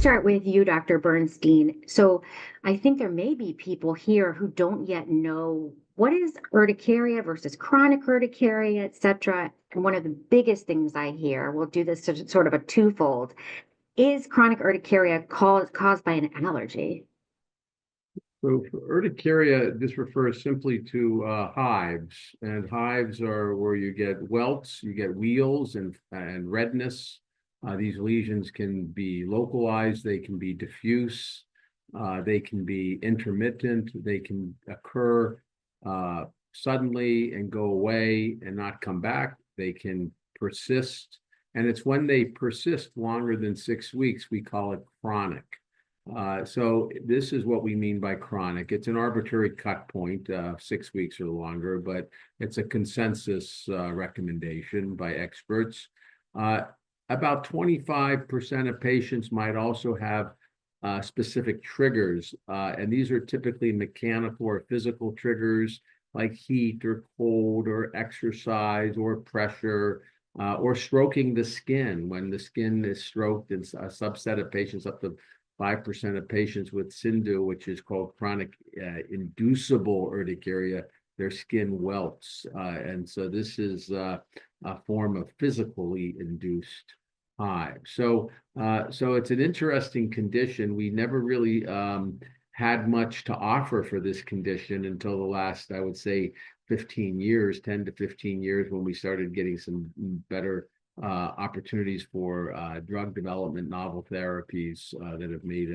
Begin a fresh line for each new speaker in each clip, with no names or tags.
start with you, Dr. Bernstein. So I think there may be people here who don't yet know what is urticaria versus chronic urticaria, et cetera. And one of the biggest things I hear, we'll do this to sort of a twofold, is chronic urticaria caused by an allergy?
So for urticaria, this refers simply to hives, and hives are where you get welts, you get wheals and redness. These lesions can be localized, they can be diffuse, they can be intermittent, they can occur suddenly and go away and not come back. They can persist, and it's when they persist longer than 6 weeks, we call it chronic. So this is what we mean by chronic. It's an arbitrary cut point, 6 weeks or longer, but it's a consensus recommendation by experts. About 25% of patients might also have specific triggers, and these are typically mechanical or physical triggers like heat or cold or exercise or pressure. Or stroking the skin. When the skin is stroked in a subset of patients, up to 5% of patients with CINDU, which is called chronic inducible urticaria, their skin welts. And so this is a form of physically induced hive. So it's an interesting condition. We never really had much to offer for this condition until the last, I would say, 15 years, 10 to 15 years, when we started getting some better opportunities for drug development, novel therapies that have made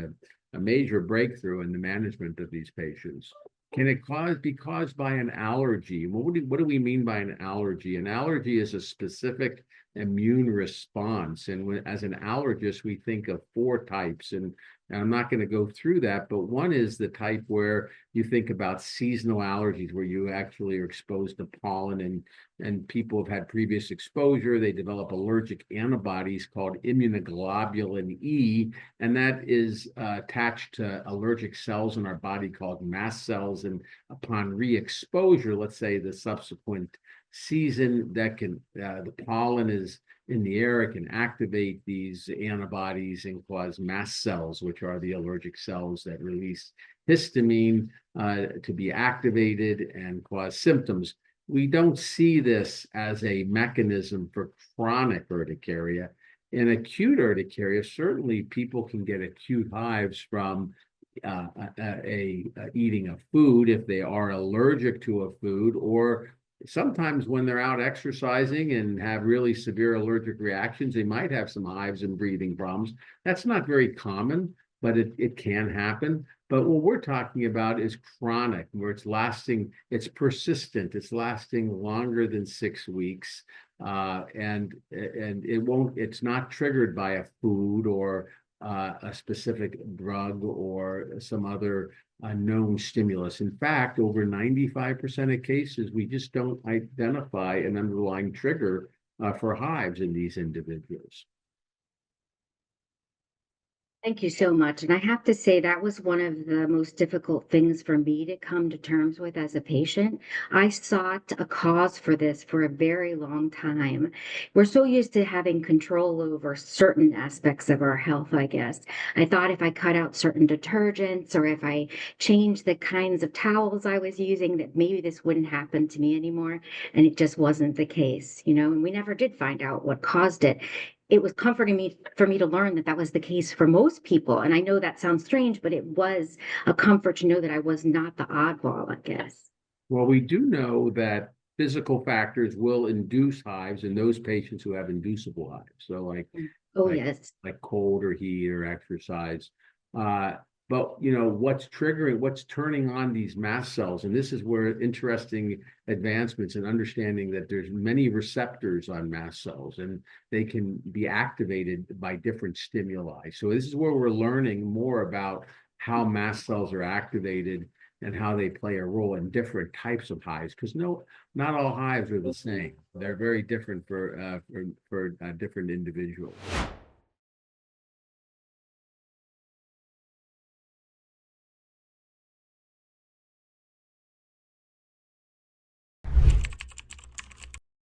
a major breakthrough in the management of these patients. Can it be caused by an allergy? What do we mean by an allergy? An allergy is a specific immune response. And as an allergist, we think of four types. And I'm not going to go through that, but one is the type where you think about seasonal allergies, where you actually are exposed to pollen, and people have had previous exposure. They develop allergic antibodies called immunoglobulin E, and that is attached to allergic cells in our body called mast cells. And upon re-exposure, let's say the subsequent season, that can the pollen is in the air, it can activate these antibodies and cause mast cells, which are the allergic cells that release histamine to be activated and cause symptoms. We don't see this as a mechanism for chronic urticaria. In acute urticaria, certainly people can get acute hives from eating a food if they are allergic to a food, or sometimes when they're out exercising and have really severe allergic reactions, they might have some hives and breathing problems. That's not very common, but it can happen. But what we're talking about is chronic, where it's lasting, it's persistent, it's lasting longer than 6 weeks. And it's not triggered by a food or a specific drug or some other known stimulus. In fact, over 95% of cases, we just don't identify an underlying trigger for hives in these individuals.
Thank you so much. And I have to say, that was one of the most difficult things for me to come to terms with as a patient. I sought a cause for this for a very long time. We're so used to having control over certain aspects of our health, I guess. I thought if I cut out certain detergents or if I changed the kinds of towels I was using, that maybe this wouldn't happen to me anymore. And it just wasn't the case, and we never did find out what caused it. It was comforting for me to learn that that was the case for most people. And I know that sounds strange, but it was a comfort to know that I was not the oddball, I guess.
Well, we do know that physical factors will induce hives in those patients who have inducible hives. So
Oh,
like
yes.
like cold or heat or exercise. But what's turning on these mast cells, and this is where interesting advancements in understanding that there's many receptors on mast cells, and they can be activated by different stimuli. So this is where we're learning more about how mast cells are activated and how they play a role in different types of hives, because not all hives are the same. They're very different for different individuals.